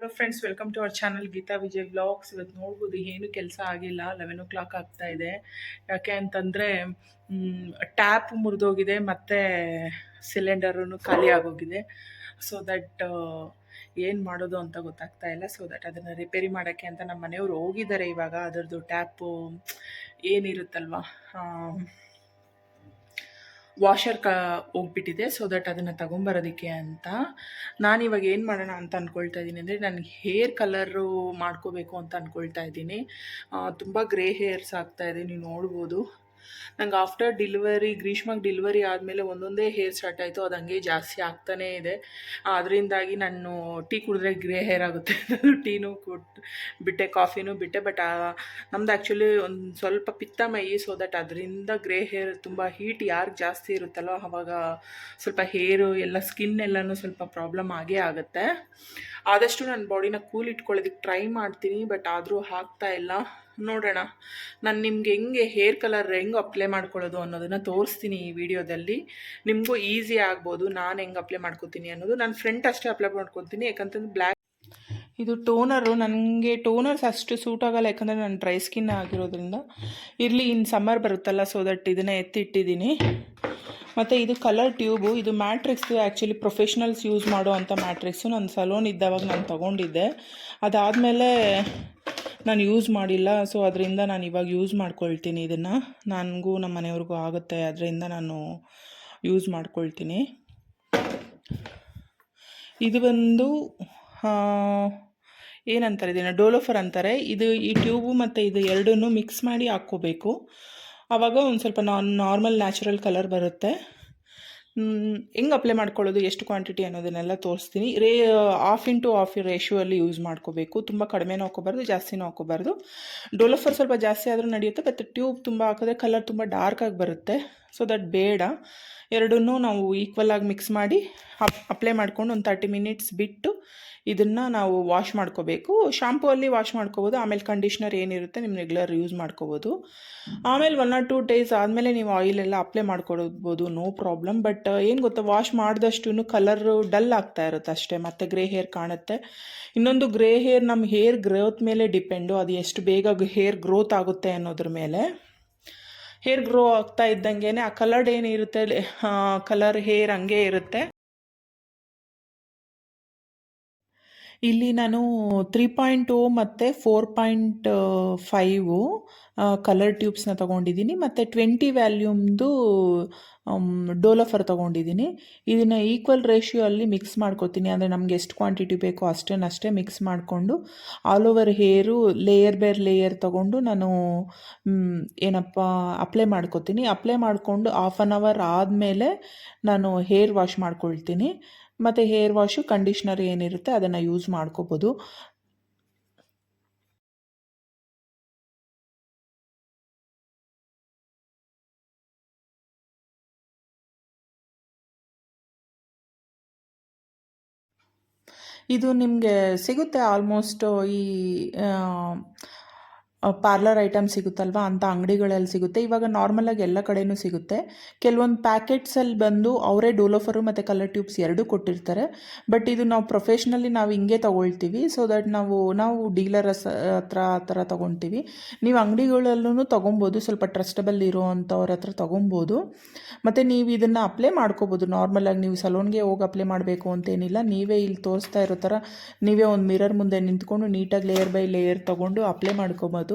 Hello friends, welcome to our channel Geeta Vijay vlogs. ಇವತ್ತು ನೋಡ್ಬೋದು ಏನು ಕೆಲಸ ಆಗಿಲ್ಲ, 11 o'clock ಆಗ್ತಾ ಇದೆ. ಯಾಕೆ ಅಂತಂದರೆ ಟ್ಯಾಪ್ ಮುರಿದೋಗಿದೆ ಮತ್ತು ಸಿಲಿಂಡರೂ ಖಾಲಿ ಆಗೋಗಿದೆ. ಸೊ ದಟ್ ಏನು ಮಾಡೋದು ಅಂತ ಗೊತ್ತಾಗ್ತಾ ಇಲ್ಲ. ಸೊ ದಟ್ ಅದನ್ನು ರಿಪೇರಿ ಮಾಡೋಕ್ಕೆ ಅಂತ ನಮ್ಮ ಮನೆಯವರು ಹೋಗಿದ್ದಾರೆ. ಇವಾಗ ಅದರದ್ದು ಟ್ಯಾಪು ಏನಿರುತ್ತಲ್ವ, ವಾಷರ್ ಹೋಗ್ಬಿಟ್ಟಿದೆ. ಸೊ ದಟ್ ಅದನ್ನು ತೊಗೊಂಬರೋದಕ್ಕೆ ಅಂತ ನಾನಿವಾಗ ಏನು ಮಾಡೋಣ ಅಂತ ಅಂದ್ಕೊಳ್ತಾ ಇದ್ದೀನಿ ಅಂದರೆ, ನನಗೆ ಹೇರ್ ಕಲರು ಮಾಡ್ಕೋಬೇಕು ಅಂತ ಅಂದ್ಕೊಳ್ತಾ ಇದ್ದೀನಿ. ತುಂಬ ಗ್ರೇ ಹೇರ್ಸ್ ಆಗ್ತಾಯಿದೆ, ನೀವು ನೋಡ್ಬೋದು. ನಂಗೆ ಆಫ್ಟರ್ ಡಿಲಿವರಿ, ಗ್ರೀಷ್ಮಗೆ ಡಿಲಿವರಿ ಆದಮೇಲೆ ಒಂದೊಂದೇ ಹೇರ್ ಸ್ಟಾರ್ಟ್ ಆಯಿತು. ಅದು ಹಂಗೆ ಜಾಸ್ತಿ ಆಗ್ತಾನೇ ಇದೆ. ಅದರಿಂದಾಗಿ ನಾನು ಟೀ ಕುಡಿದ್ರೆ ಗ್ರೇ ಹೇರ್ ಆಗುತ್ತೆ. ಟೀನೂ ಬಿಟ್ಟೆ, ಕಾಫಿನೂ ಬಿಟ್ಟೆ. ಬಟ್ ನಮ್ದು ಆ್ಯಕ್ಚುಲಿ ಒಂದು ಸ್ವಲ್ಪ ಪಿತ್ತಮೈ. ಸೊ ದಟ್ ಅದರಿಂದ ಗ್ರೇ ಹೇರ್, ತುಂಬ ಹೀಟ್ ಯಾರಿಗೆ ಜಾಸ್ತಿ ಇರುತ್ತಲ್ಲೋ ಆವಾಗ ಸ್ವಲ್ಪ ಹೇರು ಎಲ್ಲ, ಸ್ಕಿನ್ ಎಲ್ಲನೂ ಸ್ವಲ್ಪ ಪ್ರಾಬ್ಲಮ್ ಆಗೇ ಆಗುತ್ತೆ. ಆದಷ್ಟು ನನ್ನ ಬಾಡಿನ ಕೂಲ್ ಇಟ್ಕೊಳ್ಳೋದಕ್ಕೆ ಟ್ರೈ ಮಾಡ್ತೀನಿ. ಬಟ್ ಆದರೂ ಆಗ್ತಾ ಇಲ್ಲ. ನೋಡೋಣ, ನಾನು ನಿಮ್ಗೆ ಹೆಂಗೆ ಹೇರ್ ಕಲರ್ ಹೆಂಗೆ ಅಪ್ಲೈ ಮಾಡ್ಕೊಳ್ಳೋದು ಅನ್ನೋದನ್ನು ತೋರಿಸ್ತೀನಿ ಈ ವಿಡಿಯೋದಲ್ಲಿ. ನಿಮಗೂ ಈಸಿ ಆಗ್ಬೋದು ನಾನು ಹೆಂಗೆ ಅಪ್ಲೈ ಮಾಡ್ಕೊತೀನಿ ಅನ್ನೋದು. ನಾನು ಫ್ರಂಟ್ ಅಷ್ಟೇ ಅಪ್ಲೈ ಮಾಡ್ಕೊತೀನಿ, ಯಾಕಂತಂದ್ರೆ ಬ್ಲ್ಯಾಕ್ ಇದು ಟೋನರು. ನನಗೆ ಟೋನರ್ಸ್ ಅಷ್ಟು ಸೂಟ್ ಆಗೋಲ್ಲ, ಯಾಕಂದರೆ ನಾನು ಡ್ರೈ ಸ್ಕಿನ್ ಆಗಿರೋದ್ರಿಂದ. ಇರಲಿ, ಇನ್ನು ಸಮ್ಮರ್ ಬರುತ್ತಲ್ಲ, ಸೊ ದಟ್ ಇದನ್ನು ಎತ್ತಿಟ್ಟಿದ್ದೀನಿ. ಮತ್ತು ಇದು ಕಲರ್ ಟ್ಯೂಬು. ಇದು ಮ್ಯಾಟ್ರಿಕ್ಸು, ಆ್ಯಕ್ಚುಲಿ ಪ್ರೊಫೆಷ್ನಲ್ಸ್ ಯೂಸ್ ಮಾಡೋ ಅಂಥ ಮ್ಯಾಟ್ರಿಕ್ಸು. ನನ್ನ ಸಲೂನ್ ಇದ್ದಾವಾಗ ನಾನು ತೊಗೊಂಡಿದ್ದೆ. ಅದಾದಮೇಲೆ ನಾನು ಯೂಸ್ ಮಾಡಿಲ್ಲ. ಸೊ ಅದರಿಂದ ನಾನು ಇವಾಗ ಯೂಸ್ ಮಾಡ್ಕೊಳ್ತೀನಿ ಇದನ್ನು. ನನಗೂ ನಮ್ಮ ಮನೆಯವ್ರಿಗೂ ಆಗುತ್ತೆ, ಅದರಿಂದ ನಾನು ಯೂಸ್ ಮಾಡ್ಕೊಳ್ತೀನಿ. ಇದು ಬಂದು ಏನಂತಾರೆ, ಇದನ್ನು ಡೋಲೋಫರ್ ಅಂತಾರೆ. ಈ ಟ್ಯೂಬು ಮತ್ತು ಇದು ಎರಡನ್ನೂ ಮಿಕ್ಸ್ ಮಾಡಿ ಹಾಕ್ಕೋಬೇಕು. ಆವಾಗ ಒಂದು ಸ್ವಲ್ಪ ನಾರ್ಮಲ್ ನ್ಯಾಚುರಲ್ ಕಲರ್ ಬರುತ್ತೆ. ಹೆಂಗೆ ಅಪ್ಲೈ ಮಾಡ್ಕೊಳ್ಳೋದು, ಎಷ್ಟು ಕ್ವಾಂಟಿಟಿ ಅನ್ನೋದನ್ನೆಲ್ಲ ತೋರಿಸ್ತೀನಿ. 1:1 ರೇಷಿಯೋಲ್ಲಿ ಯೂಸ್ ಮಾಡ್ಕೋಬೇಕು. ತುಂಬ ಕಡಿಮೆನೂ ಹಾಕೋಬಾರ್ದು, ಜಾಸ್ತಿನೂ ಹಾಕೋಬಾರ್ದು. ಡೋಲೋಫರ್ ಸ್ವಲ್ಪ ಜಾಸ್ತಿ ಆದರೂ ನಡೆಯುತ್ತೆ, ಬಟ್ ಟ್ಯೂಬ್ ತುಂಬ ಹಾಕಿದ್ರೆ ಕಲರ್ ತುಂಬ ಡಾರ್ಕಾಗಿ ಬರುತ್ತೆ. ಸೊ ದಟ್ ಬೇಡ. ಎರಡನ್ನೂ ನಾವು ಈಕ್ವಲಾಗಿ ಮಿಕ್ಸ್ ಮಾಡಿ ಅಪ್ಲೈ ಮಾಡ್ಕೊಂಡು ಒಂದು 30 ಮಿನಿಟ್ಸ್ ಬಿಟ್ಟು ಇದನ್ನು ನಾವು ವಾಶ್ ಮಾಡ್ಕೋಬೇಕು. ಶಾಂಪೂ ಅಲ್ಲಿ ವಾಶ್ ಮಾಡ್ಕೋಬೋದು. ಆಮೇಲೆ ಕಂಡೀಷ್ನರ್ ಏನಿರುತ್ತೆ ನಿಮ್ಮ ರೆಗ್ಯುಲರ್ ಯೂಸ್ ಮಾಡ್ಕೋಬೋದು. ಆಮೇಲೆ 1 or 2 ಡೇಸ್ ಆದಮೇಲೆ ನೀವು ಆಯಿಲೆಲ್ಲ ಅಪ್ಲೈ ಮಾಡ್ಕೊಡ್ಬೋದು, ನೋ ಪ್ರಾಬ್ಲಮ್. ಬಟ್ ಏನು ಗೊತ್ತಾ, ವಾಶ್ ಮಾಡಿದಷ್ಟು ಕಲರು ಡಲ್ ಆಗ್ತಾ ಇರುತ್ತೆ ಅಷ್ಟೇ, ಮತ್ತು ಗ್ರೇ ಹೇರ್ ಕಾಣುತ್ತೆ. ಇನ್ನೊಂದು, ಗ್ರೇ ಹೇರ್ ನಮ್ಮ ಹೇರ್ ಗ್ರೋತ್ ಮೇಲೆ ಡಿಪೆಂಡು. ಅದು ಎಷ್ಟು ಬೇಗ ಹೇರ್ ಗ್ರೋತ್ ಆಗುತ್ತೆ ಅನ್ನೋದ್ರ ಮೇಲೆ. ಹೇರ್ ಗ್ರೋ ಆಗ್ತಾ ಇದ್ದಂಗೆ ಆ ಕಲರ್ಡ್ ಏನಿರುತ್ತೆ, ಕಲರ್ ಹೇರ್ ಹಂಗೆ ಇರುತ್ತೆ. ಇಲ್ಲಿ ನಾನು 3.0 ಮತ್ತು 4.5 ಕಲರ್ ಟ್ಯೂಬ್ಸ್ನ ತೊಗೊಂಡಿದ್ದೀನಿ. ಮತ್ತು 20 ವ್ಯಾಲ್ಯೂಮ್ದು ಡೋಲೋಫರ್ ತೊಗೊಂಡಿದ್ದೀನಿ. ಇದನ್ನು ಈಕ್ವಲ್ ರೇಷಿಯೋ ಅಲ್ಲಿ ಮಿಕ್ಸ್ ಮಾಡ್ಕೊತೀನಿ. ಅಂದರೆ ನಮಗೆ ಎಷ್ಟು ಕ್ವಾಂಟಿಟಿ ಬೇಕೋ ಅಷ್ಟೇ ಮಿಕ್ಸ್ ಮಾಡಿಕೊಂಡು ಆಲ್ ಓವರ್ ಹೇರು ಲೇಯರ್ ಬೇರ್ ಲೇಯರ್ ತೊಗೊಂಡು ನಾನು ಅಪ್ಲೈ ಮಾಡ್ಕೊತೀನಿ. ಅಪ್ಲೈ ಮಾಡಿಕೊಂಡು 1/2 hour ಆದಮೇಲೆ ನಾನು ಹೇರ್ ವಾಶ್ ಮಾಡ್ಕೊಳ್ತೀನಿ. ಮತ್ತು ಹೇರ್ ವಾಶು, ಕಂಡೀಷ್ನರ್ ಏನಿರುತ್ತೆ ಅದನ್ನು ಯೂಸ್ ಮಾಡ್ಕೋಬೋದು. ಇದು ನಿಮಗೆ ಸಿಗುತ್ತೆ ಆಲ್ಮೋಸ್ಟ್ ಈ ಪಾರ್ಲರ್ ಐಟಮ್ ಸಿಗುತ್ತಲ್ವ, ಅಂಥ ಅಂಗಡಿಗಳಲ್ಲಿ ಸಿಗುತ್ತೆ. ಇವಾಗ ನಾರ್ಮಲಾಗಿ ಎಲ್ಲ ಕಡೆಯೂ ಸಿಗುತ್ತೆ. ಕೆಲವೊಂದು ಪ್ಯಾಕೆಟ್ಸಲ್ಲಿ ಬಂದು ಅವರೇ ಡೋಲೋಫರು ಮತ್ತು ಕಲರ್ ಟ್ಯೂಬ್ಸ್ ಎರಡೂ ಕೊಟ್ಟಿರ್ತಾರೆ. ಬಟ್ ಇದು ನಾವು ಪ್ರೊಫೆಷ್ನಲಿ ನಾವು ಹಿಂಗೆ ತೊಗೊಳ್ತೀವಿ. ಸೊ ದಟ್ ನಾವು ಡೀಲರ್ಸ್ ಹತ್ರ ಆ ಥರ ತೊಗೊಳ್ತೀವಿ. ನೀವು ಅಂಗಡಿಗಳಲ್ಲೂ ತೊಗೊಬೋದು, ಸ್ವಲ್ಪ ಟ್ರಸ್ಟಬಲ್ ಇರೋ ಅಂಥವ್ರ ಹತ್ರ ತೊಗೊಬೋದು. ಮತ್ತು ನೀವು ಇದನ್ನು ಅಪ್ಲೈ ಮಾಡ್ಕೋಬೋದು. ನಾರ್ಮಲಾಗಿ ನೀವು ಸಲೂನ್ಗೆ ಹೋಗಿ ಅಪ್ಲೈ ಮಾಡಬೇಕು ಅಂತೇನಿಲ್ಲ. ನೀವೇ ಇಲ್ಲಿ ತೋರಿಸ್ತಾ ಇರೋ ಥರ ನೀವೇ ಒಂದು ಮಿರರ್ ಮುಂದೆ ನಿಂತ್ಕೊಂಡು ನೀಟಾಗಿ ಲೇಯರ್ ಬೈ ಲೇಯರ್ ತೊಗೊಂಡು ಅಪ್ಲೈ ಮಾಡ್ಕೋಬೋದು.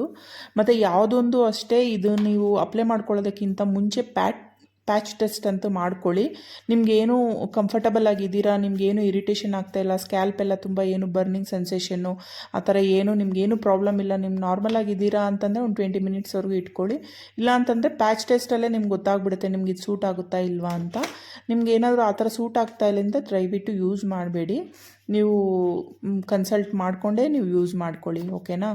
ಮತ್ತು ಯಾವುದೊಂದು ಅಷ್ಟೇ, ಇದು ನೀವು ಅಪ್ಲೈ ಮಾಡ್ಕೊಳ್ಳೋದಕ್ಕಿಂತ ಮುಂಚೆ ಪ್ಯಾಚ್ ಟೆಸ್ಟ್ ಅಂತೂ ಮಾಡ್ಕೊಳ್ಳಿ. ನಿಮಗೇನು ಕಂಫರ್ಟಬಲ್ ಆಗಿದ್ದೀರಾ, ನಿಮಗೇನು ಇರಿಟೇಷನ್ ಆಗ್ತಾಯಿಲ್ಲ, ಸ್ಕ್ಯಾಲ್ಪ್ ಎಲ್ಲ ತುಂಬ ಏನು ಬರ್ನಿಂಗ್ ಸೆನ್ಸೇಷನ್ನು ಆ ಥರ ನಿಮಗೇನು ಪ್ರಾಬ್ಲಮ್ ಇಲ್ಲ, ನಿಮ್ಮ ನಾರ್ಮಲ್ ಆಗಿದ್ದೀರಾ ಅಂತಂದರೆ ಒಂದು 20 ಮಿನಿಟ್ಸ್ವರೆಗೂ ಇಟ್ಕೊಳ್ಳಿ. ಇಲ್ಲ ಅಂತಂದರೆ ಪ್ಯಾಚ್ ಟೆಸ್ಟಲ್ಲೇ ನಿಮ್ಗೆ ಗೊತ್ತಾಗ್ಬಿಡುತ್ತೆ ನಿಮ್ಗೆ ಇದು ಸೂಟ್ ಆಗುತ್ತಾ ಇಲ್ವಾ ಅಂತ. ನಿಮ್ಗೆ ಏನಾದರೂ ಆ ಥರ ಸೂಟ್ ಆಗ್ತಾ ಇಲ್ಲ ಅಂತ ದಯವಿಟ್ಟು ಯೂಸ್ ಮಾಡಬೇಡಿ. ನೀವು ಕನ್ಸಲ್ಟ್ ಮಾಡಿಕೊಂಡೇ ನೀವು ಯೂಸ್ ಮಾಡ್ಕೊಳ್ಳಿ, ಓಕೆನಾ.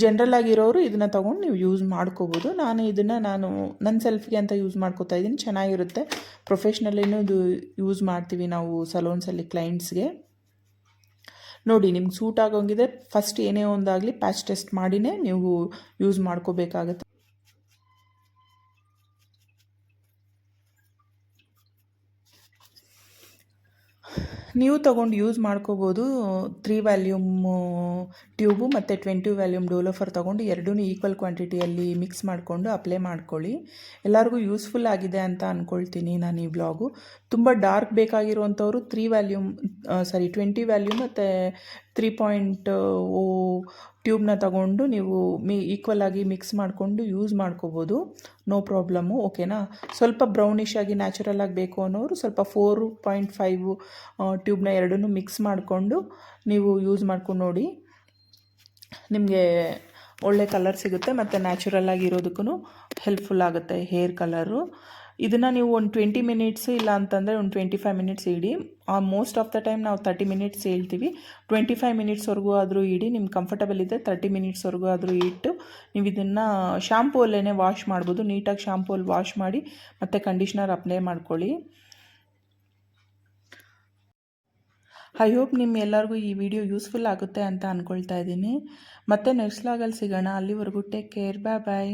ಜನರಲ್ ಆಗಿರೋರು ಇದನ್ನು ತೊಗೊಂಡು ನೀವು ಯೂಸ್ ಮಾಡ್ಕೋಬೋದು. ನಾನು ನನ್ನ ಸೆಲ್ಫ್ಗೆ ಅಂತ ಯೂಸ್ ಮಾಡ್ಕೋತಾ ಇದ್ದೀನಿ. ಚೆನ್ನಾಗಿರುತ್ತೆ. ಪ್ರೊಫೆಷ್ನಲಿನೂ ಇದು ಯೂಸ್ ಮಾಡ್ತೀವಿ ನಾವು ಸಲೂನ್ಸಲ್ಲಿ ಕ್ಲೈಂಟ್ಸ್ಗೆ. ನೋಡಿ, ನಿಮ್ಗೆ ಸೂಟ್ ಆಗೋಂಗಿದೆ ಫಸ್ಟ್ ಏನೇ ಒಂದಾಗಲಿ ಪ್ಯಾಚ್ ಟೆಸ್ಟ್ ಮಾಡಿನೇ ನೀವು ಯೂಸ್ ಮಾಡ್ಕೋಬೇಕಾಗತ್ತೆ. ನೀವು ತೊಗೊಂಡು ಯೂಸ್ ಮಾಡ್ಕೋಬೋದು. 3 ವ್ಯಾಲ್ಯೂಮ್ ಟ್ಯೂಬು ಮತ್ತು 20 ವ್ಯಾಲ್ಯೂಮ್ ಡೋಲೋಫರ್ ತೊಗೊಂಡು ಎರಡೂ ಈಕ್ವಲ್ ಕ್ವಾಂಟಿಟಿಯಲ್ಲಿ ಮಿಕ್ಸ್ ಮಾಡಿಕೊಂಡು ಅಪ್ಲೈ ಮಾಡ್ಕೊಳ್ಳಿ. ಎಲ್ಲರಿಗೂ ಯೂಸ್ಫುಲ್ ಆಗಿದೆ ಅಂತ ಅಂದ್ಕೊಳ್ತೀನಿ ನಾನು ಈ ವ್ಲಾಗು. ತುಂಬ ಡಾರ್ಕ್ ಬೇಕಾಗಿರುವಂಥವ್ರು 20 ವ್ಯಾಲ್ಯೂಮ್ ಮತ್ತು 3.0 ಟ್ಯೂಬ್ನ ತಗೊಂಡು ನೀವು ಈಕ್ವಲ್ ಆಗಿ ಮಿಕ್ಸ್ ಮಾಡಿಕೊಂಡು ಯೂಸ್ ಮಾಡ್ಕೋಬೋದು, ನೋ ಪ್ರಾಬ್ಲಮ್ಮು. ಓಕೆನಾ. ಸ್ವಲ್ಪ ಬ್ರೌನಿಷ್ ಆಗಿ ನ್ಯಾಚುರಲ್ ಆಗಿ ಬೇಕು ಅನ್ನೋರು ಸ್ವಲ್ಪ 4.5 ಟ್ಯೂಬ್ನ ಎರಡನ್ನೂ ಮಿಕ್ಸ್ ಮಾಡಿಕೊಂಡು ನೀವು ಯೂಸ್ ಮಾಡ್ಕೊಂಡು ನೋಡಿ, ನಿಮಗೆ ಒಳ್ಳೆ ಕಲರ್ ಸಿಗುತ್ತೆ ಮತ್ತು ನ್ಯಾಚುರಲ್ ಆಗಿರೋದಕ್ಕೂ ಹೆಲ್ಪ್ಫುಲ್ ಆಗುತ್ತೆ ಹೇರ್ ಕಲರು. ಇದನ್ನು ನೀವು ಒಂದು 20 ಮಿನಿಟ್ಸ್ ಇಲ್ಲ ಅಂತಂದರೆ ಒಂದು 25 minutes ED. Most of the time ನಾವು 30 ಮಿನಿಟ್ಸ್ ಹೇಳ್ತೀವಿ. 25 ಮಿನಿಟ್ಸ್ವರೆಗೂ ಆದರೂ ಇಡಿ. ನಿಮ್ಗೆ ಕಂಫರ್ಟಬಲ್ ಇದೆ 30 ಮಿನಿಟ್ಸ್ವರೆಗೂ ಆದರೂ ಇಟ್ಟು ನೀವು ಇದನ್ನು ಶಾಂಪೂಲ್ಲೇ ವಾಶ್ ಮಾಡ್ಬೋದು. ನೀಟಾಗಿ ಶಾಂಪೂಲ್ಲಿ ವಾಶ್ ಮಾಡಿ ಮತ್ತು ಕಂಡೀಷ್ನರ್ ಅಪ್ಲೈ ಮಾಡ್ಕೊಳ್ಳಿ. ಐ ಹೋಪ್ ಎಲ್ಲರಿಗೂ ಈ ವಿಡಿಯೋ ಯೂಸ್ಫುಲ್ ಆಗುತ್ತೆ ಅಂತ ಅಂದ್ಕೊಳ್ತಾ ಇದ್ದೀನಿ. ಮತ್ತೆ ನೆಕ್ಸ್ಟ್ ವ್ಲಾಗಲ್ಲಿ ಸಿಗೋಣ. ಅಲ್ಲಿವರೆಗೂ ಟೇಕ್ ಕೇರ್, ಬಾಯ್.